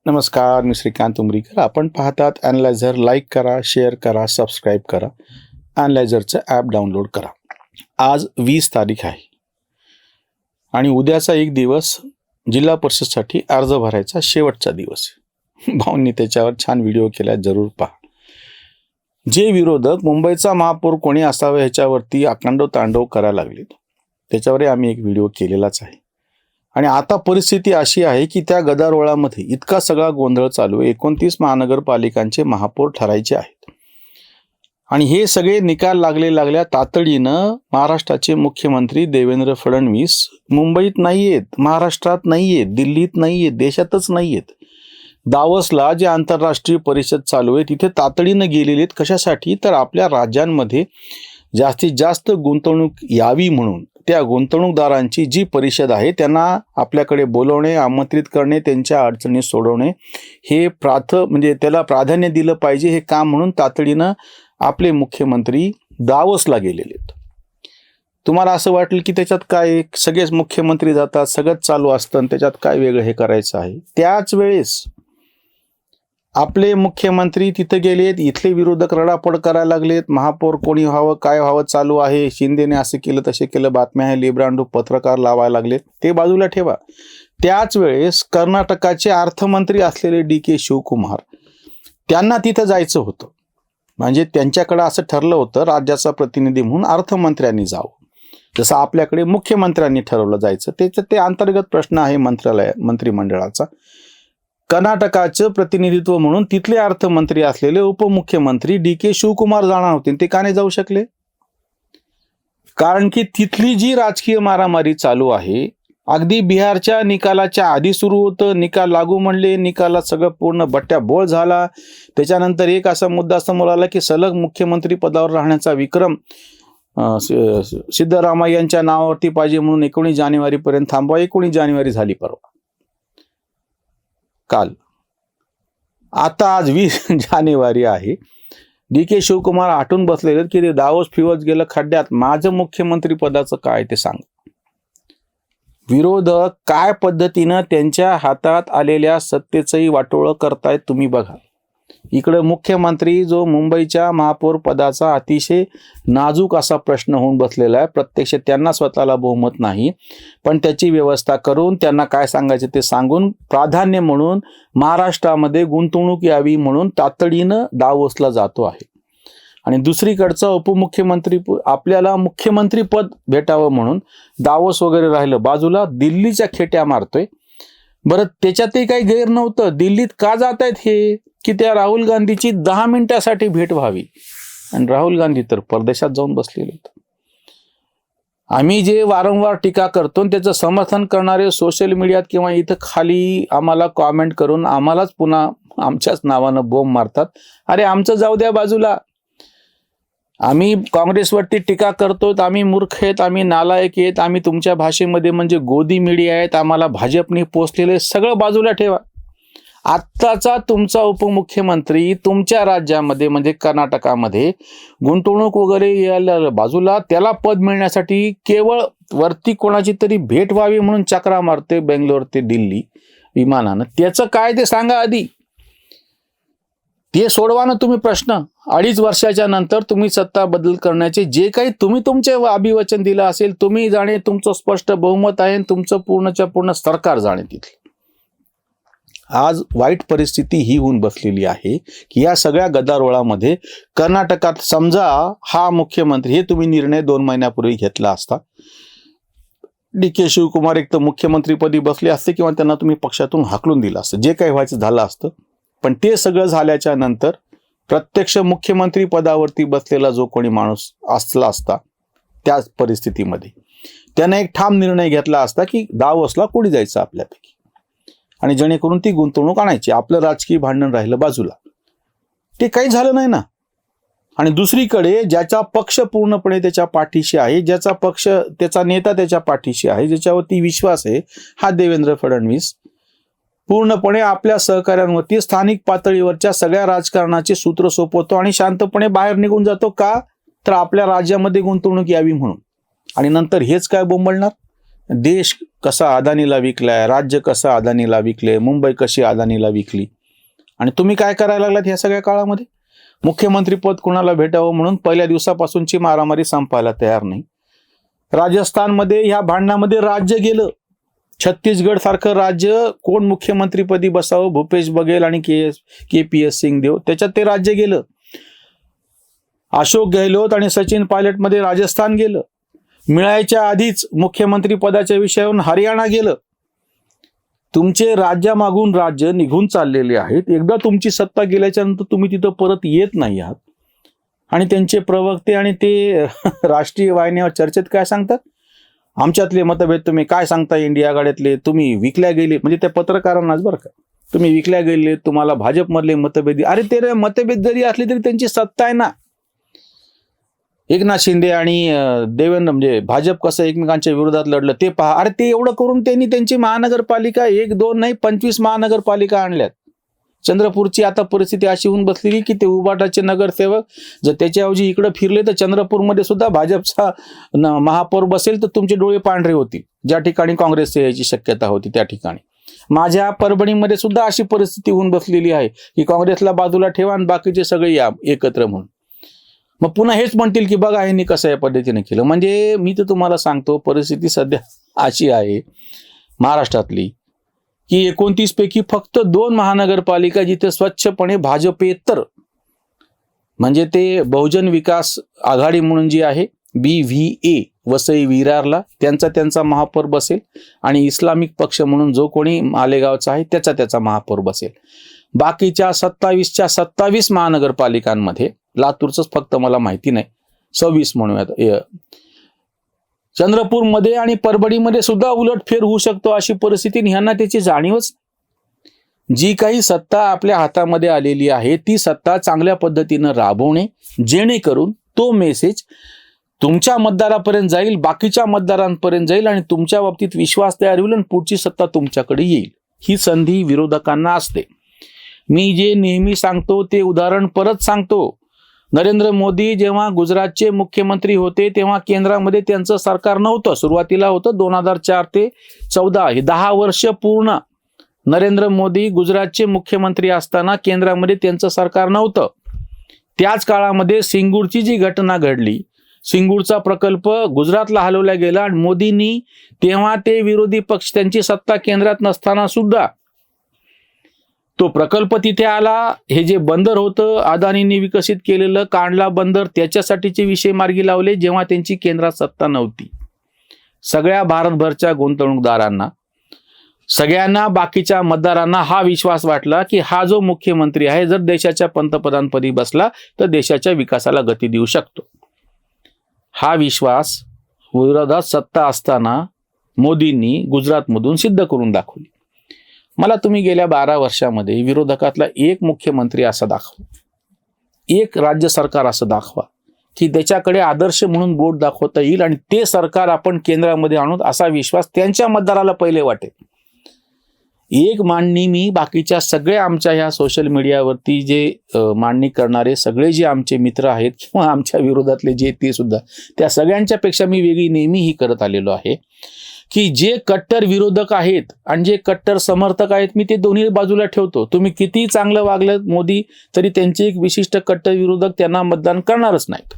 नमस्कार, मी श्रीकांत उमरीकर. आपण पाहतात ॲनालायझर. लाईक करा, शेअर करा, सबस्क्राईब करा. ॲनालायझरचं ॲप डाउनलोड करा. आज 20 तारीख आहे आणि उद्याचा एक दिवस जिल्हा परिषदसाठी अर्ज भरायचा शेवटचा दिवस. भाऊंनी त्याच्यावर छान व्हिडिओ केला, जरूर पहा. जे विरोधक मुंबईचा महापौर कोणी असावं ह्याच्यावरती आकांडव तांडव करायला लागले, त्याच्यावरही आम्ही एक व्हिडिओ केलेलाच आहे. आणि आता परिस्थिती अशी आहे की त्या गदारोळामध्ये इतका सगळा गोंधळ चालू आहे. 29 महानगरपालिकांचे महापौर ठरायचे आहेत आणि हे सगळे निकाल लागल्या तातडीनं महाराष्ट्राचे मुख्यमंत्री देवेंद्र फडणवीस मुंबईत नाहीयेत, महाराष्ट्रात नाहीयेत, दिल्लीत नाहीयेत, देशातच नाहीयेत. दावोसला जे आंतरराष्ट्रीय परिषद चालू आहे तिथे तातडीनं गेलेले आहेत. कशासाठी? तर आपल्या राज्यांमध्ये जास्तीत जास्त गुंतवणूक यावी म्हणून. त्या गुंतवणूकदारांची जी परिषद आहे त्यांना आपल्याकडे बोलवणे, आमंत्रित करणे, त्यांच्या अडचणी सोडवणे हे म्हणजे त्याला प्राधान्य दिलं पाहिजे हे काम म्हणून तातडीनं आपले मुख्यमंत्री दावोसला गेलेले आहेत. तुम्हाला असं वाटेल की त्याच्यात काय, सगळेच मुख्यमंत्री जातात, सगळंच चालू असतं, त्याच्यात काय वेगळं हे करायचं आहे. त्याच वेळेस आपले मुख्यमंत्री तिथे गेलेत, इथले विरोधक रडापड करायला लागलेत. महापौर कोणी व्हावं, काय व्हावं चालू आहे, शिंदेने असं केलं तसे केलं, बातम्या आहे, लेब्रांडू पत्रकार लावायला लागलेत. ते बाजूला ठेवा. त्याच वेळेस कर्नाटकाचे अर्थमंत्री असलेले DK शिवकुमार, त्यांना तिथं जायचं होतं. म्हणजे त्यांच्याकडे असं ठरलं होतं राज्याचा प्रतिनिधी म्हणून अर्थमंत्र्यांनी जावं, जसं आपल्याकडे मुख्यमंत्र्यांनी ठरवलं जायचं. ते अंतर्गत प्रश्न आहे मंत्रिमंडळाचा. कर्नाटकाचं प्रतिनिधित्व म्हणून तिथले अर्थमंत्री असलेले उपमुख्यमंत्री DK शिवकुमार जाणार होते. ते का नाही जाऊ शकले? कारण की तिथली जी राजकीय मारामारी चालू आहे, अगदी बिहारच्या निकालाच्या आधी सुरू होतं. निकाल लागू म्हणले, निकालात सगळं पूर्ण बट्ट्याबोळ झाला. त्याच्यानंतर एक असा मुद्दा समोर आला की सलग मुख्यमंत्री पदावर राहण्याचा विक्रम सिद्धरामय्यांच्या नावावरती पाहिजे म्हणून 19 जानेवारीपर्यंत थांबवा. 19 जानेवारी झाली परवा, काल. आता आज 20 जानेवारी आहे. DK शिवकुमार आटून बसलेले की ते दावोस फिवत गेलं खड्ड्यात. माझं मुख्यमंत्री पदाचं काय ते सांग. विरोधक काय पद्धतीनं त्यांच्या हातात आलेल्या सत्तेचंही वाटोळं करतायत तुम्ही बघा. इकडं मुख्यमंत्री जो मुंबईच्या महापौर पदाचा अतिशय नाजूक असा प्रश्न होऊन बसलेला आहे. प्रत्यक्ष त्यांना स्वतःला बहुमत नाही, पण त्याची व्यवस्था करून त्यांना काय सांगायचं ते सांगून प्राधान्य म्हणून महाराष्ट्रामध्ये गुंतवणूक यावी म्हणून तातडीनं दावोसला जातो आहे. आणि दुसरीकडचा उपमुख्यमंत्री, आपल्याला मुख्यमंत्री पद भेटावं म्हणून दावोस वगैरे राहिलं बाजूला, दिल्लीच्या खेट्या मारतोय. बरं, त्याच्यातही काही गैर नव्हतं. दिल्लीत का जात आहेत हे, की त्या राहुल गांधीची 10 मिनिटासाठी भेट व्हावी. आणि राहुल गांधी तर परदेशात जाऊन बसलेले आहेत. आम्ही जे वारंवार टीका करतो त्याचं समर्थन करणारे सोशल मीडियात किंवा इथं खाली आम्हाला कॉमेंट करून आम्हालाच पुन्हा आमच्याच नावानं बोंब मारतात. अरे आमचं जाऊ द्या बाजूला. आम्ही काँग्रेसवरती टीका करतो, आम्ही मूर्ख आहेत, आम्ही नालायक आहेत, आम्ही तुमच्या भाषेमध्ये म्हणजे गोदी मीडिया आहेत, आम्हाला भाजपने पोचलेले, सगळं बाजूला ठेवा. आत्ताचा तुमचा उपमुख्यमंत्री तुमच्या राज्यामध्ये म्हणजे कर्नाटकामध्ये गुंतवणूक वगैरे यायला बाजूला, त्याला पद मिळण्यासाठी केवळ वरती कोणाची तरी भेट व्हावी म्हणून चक्रा मारते बेंगलोर ते दिल्ली विमानानं. त्याचं काय ते सांगा आधी. ते सोडवा ना तुम्ही प्रश्न. 2.5 वर्षाच्या नंतर तुम्ही सत्ता बदल करण्याचे जे काही तुम्ही तुमचे अभिवचन दिलं असेल, तुम्ही जाणे, तुमचं स्पष्ट बहुमत आहे, तुमचं पूर्णच्या पूर्ण सरकार जाणे तिथले. आज वाईट परिस्थिती ही होऊन बसलेली आहे की या सगळ्या गदारोळामध्ये कर्नाटकात समजा हा मुख्यमंत्री, हे तुम्ही निर्णय 2 महिन्यापूर्वी घेतला असता, DK शिवकुमार एक तर मुख्यमंत्रीपदी बसले असते किंवा त्यांना तुम्ही पक्षातून हाकलून दिलं असतं, जे काही व्हायचं झालं असतं. पण ते सगळं झाल्याच्या नंतर प्रत्यक्ष मुख्यमंत्री पदावरती बसलेला जो कोणी माणूस असला असता, त्या परिस्थितीमध्ये त्यानं एक ठाम निर्णय घेतला असता की दावोसला कोणी जायचं आपल्यापैकी, आणि जेणेकरून ती गुंतवणूक आणायची. आपलं राजकीय भांडण राहिलं बाजूला. ते काही झालं नाही ना. आणि दुसरीकडे ज्याचा पक्ष पूर्णपणे त्याच्या पाठीशी आहे, ज्याचा पक्ष, त्याचा नेता त्याच्या पाठीशी आहे, ज्याच्यावरती विश्वास आहे, हा देवेंद्र फडणवीस पूर्णपणे आपल्या सहकाऱ्यांवरती स्थानिक पातळीवरच्या सगळ्या राजकारणाचे सूत्र सोपवतो आणि शांतपणे बाहेर निघून जातो. का? तर आपल्या राज्यामध्ये गुंतवणूक यावी म्हणून. आणि नंतर हेच काय बोंबलणार, देश कसा अदानीला विकलाय, राज्य कसं अदानीला विकले, मुंबई कशी अदानीला विकली, आणि तुम्ही काय करायला लागलात ह्या सगळ्या काळामध्ये? मुख्यमंत्री पद कुणाला भेटावं म्हणून पहिल्या दिवसापासूनची मारामारी संपायला तयार नाही. राजस्थानमध्ये ह्या भांडणामध्ये राज्य गेलं. छत्तीसगड सारखं राज्य कोण मुख्यमंत्रीपदी बसावं, भूपेश बघेल आणि KPS सिंग देव, त्याच्यात ते राज्य गेलं. अशोक गहलोत आणि सचिन पायलटमध्ये राजस्थान गेलं. मिळायच्या आधीच मुख्यमंत्री पदाच्या विषयावरून हरियाणा गेलं. तुमचे राज्यामागून राज्य निघून चाललेले आहेत. एकदा तुमची सत्ता गेल्याच्या नंतर तुम्ही तिथं परत येत नाही आहात. आणि त्यांचे प्रवक्ते आणि ते राष्ट्रीय वाहिन्यावर चर्चेत काय सांगतात? आमच्यातले मतभेद तुम्ही काय सांगता, इंडिया आघाडीतले तुम्ही विकल्या गेले, म्हणजे त्या पत्रकारांनाच बरं का, तुम्ही विकल्या गेले, तुम्हाला भाजपमधले मतभेद. अरे ते मतभेद जरी असले तरी त्यांची सत्ता आहे ना. एकनाथ शिंदे आणि देवेंद्र म्हणजे भाजप कसं एकमेकांच्या विरोधात लढलं ते पहा. अरे ते एवढं करून त्यांनी त्यांची महानगरपालिका 1, 2 नाही 25 महानगरपालिका आणल्यात. चंद्रपूरची आता परिस्थिती अशी होऊन बसलेली की ते उबाटाचे नगरसेवक जर त्याच्याऐवजी इकडे फिरले तर चंद्रपूरमध्ये सुद्धा भाजपचा महापौर बसेल तर तुमचे डोळे पांढरे होतील. ज्या ठिकाणी काँग्रेसची यायची शक्यता होती त्या ठिकाणी. माझ्या परभणीमध्ये सुद्धा अशी परिस्थिती होऊन बसलेली आहे की काँग्रेसला बाजूला ठेवा आणि बाकीचे सगळे या एकत्र म्हणून. मग पुन्हा हेच म्हणतील की बघा यांनी कसं या पद्धतीने केलं. म्हणजे मी तर तुम्हाला सांगतो परिस्थिती सध्या अशी आहे महाराष्ट्रातली की 29 पैकी फक्त 2 महानगरपालिका जिथे स्वच्छपणे भाजपेतर म्हणजे ते बहुजन विकास आघाडी म्हणून जी आहे BVA वसई विरारला त्यांचा महापौर बसेल आणि इस्लामिक पक्ष म्हणून जो कोणी मालेगावचा आहे त्याचा महापौर बसेल. बाकीच्या 27 महानगरपालिकांमध्ये लातूरच फक्त मला माहिती नाही 26 म्हणूयात. चंद्रपूरमध्ये आणि परभणीमध्ये सुद्धा उलटफेर होऊ शकतो अशी परिस्थिती ह्यांना त्याची जाणीवच. जी काही सत्ता आपल्या हातामध्ये आलेली आहे ती सत्ता चांगल्या पद्धतीनं राबवणे जेणेकरून तो मेसेज तुमच्या मतदारापर्यंत जाईल, बाकीच्या मतदारांपर्यंत जाईल आणि तुमच्या बाबतीत विश्वास तयार होईल आणि पुढची सत्ता तुमच्याकडे येईल. ही संधी विरोधकांना असते. मी जे नेहमी सांगतो ते उदाहरण परत सांगतो. नरेंद्र मोदी जेव्हा गुजरातचे मुख्यमंत्री होते तेव्हा केंद्रामध्ये त्यांचं सरकार नव्हतं. सुरुवातीला होतं 2004 ते 14 हे 10 वर्ष पूर्ण नरेंद्र मोदी गुजरातचे मुख्यमंत्री असताना केंद्रामध्ये त्यांचं सरकार नव्हतं. त्याच काळामध्ये सिंगूरची जी घटना घडली, सिंगूरचा प्रकल्प गुजरातला हलवला गेला आणि मोदींनी तेव्हा ते विरोधी पक्ष त्यांची सत्ता केंद्रात नसताना सुद्धा तो प्रकल्प तिथे आला. हे जे बंदर होतं अदानींनी विकसित केलेलं कांडला बंदर त्याच्यासाठीचे विषय मार्गी लावले जेव्हा त्यांची केंद्रात सत्ता नव्हती. सगळ्या भारतभरच्या गुंतवणूकदारांना, सगळ्यांना, बाकीच्या मतदारांना हा विश्वास वाटला की हा जो मुख्यमंत्री आहे जर देशाच्या पंतप्रधानपदी बसला तर देशाच्या विकासाला गती देऊ शकतो. हा विश्वास विरोधात सत्ता असताना मोदींनी गुजरातमधून सिद्ध करून दाखवली. मला तुम्ही गेल्या 12 वर्षामध्ये विरोधकातला एक मुख्यमंत्री असा दाखवा, एक राज्य सरकार असं दाखवा की त्याच्याकडे आदर्श म्हणून बोट दाखवता येईल आणि ते सरकार आपण केंद्रामध्ये आणू असा विश्वास त्यांच्या मतदाराला पहिले वाटेल. एक मांडणी मी बाकीच्या सगळ्या आमच्या ह्या सोशल मीडियावरती जे मांडणी करणारे सगळे जे आमचे मित्र आहेत किंवा आमच्या विरोधातले जे ते सुद्धा त्या सगळ्यांच्या पेक्षा मी वेगळी नेहमी ही करत आलेलो आहे की जे कट्टर विरोधक आहेत आणि जे कट्टर समर्थक आहेत मी ते दोन्ही बाजूला ठेवतो. तुम्ही किती चांगलं वागलं मोदी तरी त्यांचे एक विशिष्ट कट्टर विरोधक त्यांना मतदान करणारच नाहीत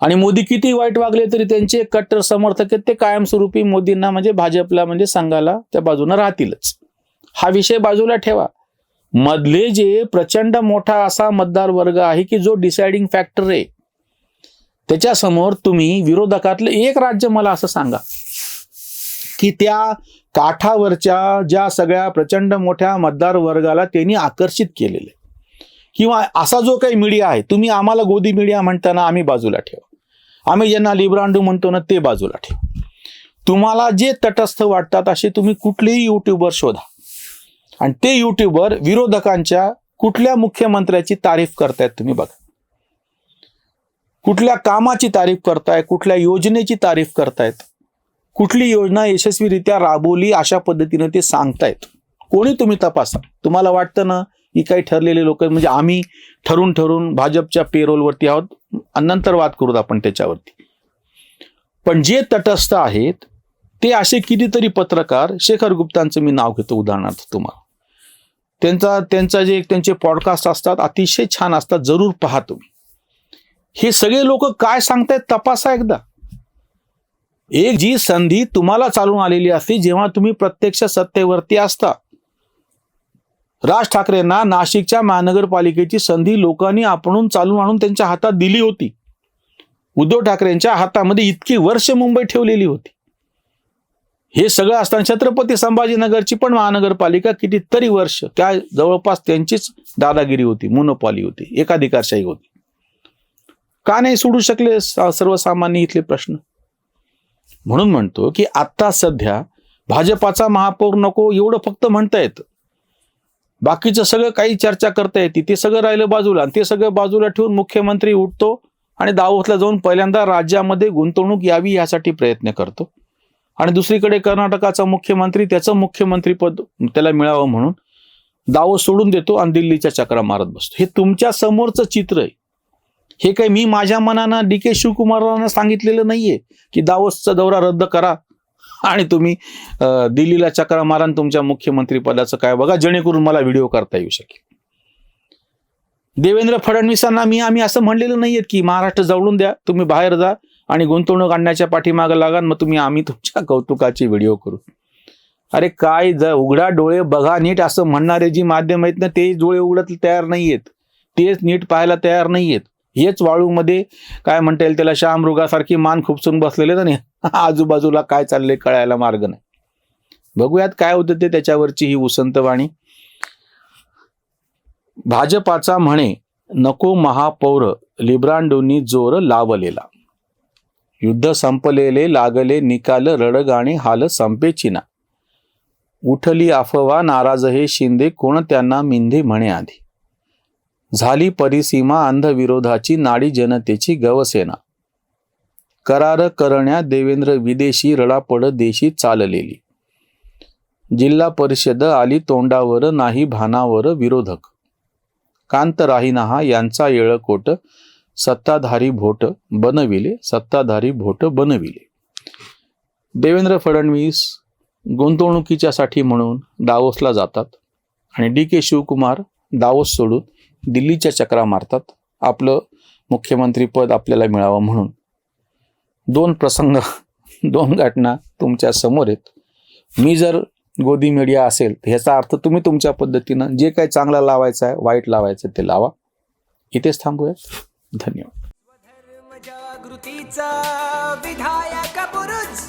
आणि मोदी किती वाईट वागले तरी त्यांचे कट्टर समर्थक आहेत ते कायमस्वरूपी मोदींना म्हणजे भाजपला म्हणजे संघाला त्या बाजूने राहतीलच. हा विषय बाजूला ठेवा. मधले जे प्रचंड मोठा असा मतदार वर्ग आहे की जो डिसाइडिंग फॅक्टर आहे त्याच्यासमोर तुम्ही विरोधकातलं एक राज्य मला असं सांगा की त्या काठावरच्या ज्या सगळ्या प्रचंड मोठ्या मतदार वर्गाला त्यांनी आकर्षित केलेले किंवा असा जो काही मीडिया आहे तुम्ही आम्हाला गोदी मीडिया म्हणताना आम्ही बाजूला ठेवा, आम्ही ज्यांना लिब्रांडू म्हणतो ना ते बाजूला ठेवा. तुम्हाला जे तटस्थ वाटतात असे तुम्ही कुठलेही युट्यूबर शोधा आणि ते युट्यूबर विरोधकांच्या कुठल्या मुख्यमंत्र्याची तारीफ करतायत तुम्ही बघा, कुठल्या कामाची तारीफ करताय, कुठल्या योजनेची तारीफ करतायत, कुठली योजना यशस्वीरित्या राबवली अशा पद्धतीने ते सांगतायत. कोणी तुम्ही तपासा. तुम्हाला वाटतं ना ही काही ठरलेले लोक म्हणजे आम्ही ठरून भाजपच्या पेरोलवरती आहोत, नंतर वाद करूत आपण त्याच्यावरती. पण जे तटस्थ आहेत ते असे कितीतरी पत्रकार, शेखर गुप्तांचं मी नाव घेतो उदाहरणार्थ तुम्हाला, त्यांचे पॉडकास्ट असतात, अतिशय छान असतात, जरूर पहा तुम्ही. हे सगळे लोक काय सांगतायत तपासा एकदा. एक जी संधी तुम्हाला चालून आलेली असते जेव्हा तुम्ही प्रत्यक्ष सत्तेवरती असता. राज ठाकरेंना नाशिकच्या महानगरपालिकेची संधी लोकांनी आपणून चालून आणून त्यांच्या हातात दिली होती. उद्धव ठाकरेंच्या हातामध्ये इतकी वर्ष मुंबई ठेवलेली होती. हे सगळं असताना छत्रपती संभाजीनगरची पण महानगरपालिका कितीतरी वर्ष त्या जवळपास त्यांचीच दादागिरी होती, मोनोपॉली होती, एकाधिकारशाही होती. का नाही सोडू शकले सर्वसामान्य इथले प्रश्न? म्हणून म्हणतो की आता सध्या भाजपाचा महापौर नको एवढं फक्त म्हणता येतं. बाकीचं सगळं काही चर्चा करता येते ते सगळं राहिलं बाजूला. ते सगळं बाजूला ठेवून मुख्यमंत्री उठतो आणि दावोसला जाऊन पहिल्यांदा राज्यामध्ये गुंतवणूक यावी यासाठी प्रयत्न करतो. आणि दुसरीकडे कर्नाटकाचा मुख्यमंत्री त्याचं मुख्यमंत्रीपद त्याला मिळावं म्हणून दावोस सोडून देतो आणि दिल्लीच्या चक्रा मारत बसतो. हे तुमच्या समोरचं चित्र आहे. हे काही मी माझ्या मनानं DK शिवकुमारांना सांगितलेलं नाहीये की दावोसचा दौरा रद्द करा आणि तुम्ही दिल्लीला चक्रा मारा आणि तुमच्या मुख्यमंत्री पदाचं काय बघा, जेणेकरून मला व्हिडिओ करता येऊ शकेल. देवेंद्र फडणवीसांना आम्ही असं म्हणलेलं नाहीये की महाराष्ट्र जवळून द्या, तुम्ही बाहेर जा आणि गुंतवणूक आणण्याच्या पाठीमागं लागा, मग आम्ही तुमच्या कौतुकाची व्हिडिओ करू. अरे काय, उघडा डोळे बघा नीट असं म्हणणारे जी माध्यम आहेत ना, ते डोळे उघडत तयार नाहीयेत, तेच नीट पाहायला तयार नाहीयेत. हेच वाळूमध्ये काय म्हणता येईल त्याला, शामृगासारखी मान खुपसून बसलेले तर नाही, आजूबाजूला काय चाललंय कळायला मार्ग नाही. बघूयात काय होतं ते, त्याच्यावरची ही उसंतवाणी. भाजपाचा म्हणे नको महापौर, लिब्रांडोंनी जोर लावलेला. युद्ध संपलेले लागले निकाल, रडगाणे हाल संपेचिना. उठली अफवा नाराज हे शिंदे, कोण त्यांना मिंधे म्हणे आधी. झाली परिसीमा अंधविरोधाची, नाडी जनतेची गवसेना. करार करण्या देवेंद्र विदेशी, रडापड देशी चाललेली. जिल्हा परिषद आली तोंडावर, नाही भानावर विरोधक. कांत राहीनाहा यांचा येळकोट, सत्ताधारी भोट बनविले, सत्ताधारी भोट बनविले. देवेंद्र फडणवीस गुंतवणुकीच्यासाठी म्हणून दावोसला जातात आणि DK शिवकुमार दावोस सोडून दिल्लीच्या चक्रा मारतात, आपलं मुख्यमंत्री पद आपल्याला मिळावं म्हणून. दोन प्रसंग, दोन घटना तुमच्या समोर आहेत. मी जर गोदी मीडिया असेल तर ह्याचा अर्थ तुम्ही तुमच्या पद्धतीनं जे काही चांगला लावायचं आहे, वाईट लावायचं ते लावा. इथेच थांबूयात. धन्यवाद. जागृतीचा विधायक पुरुष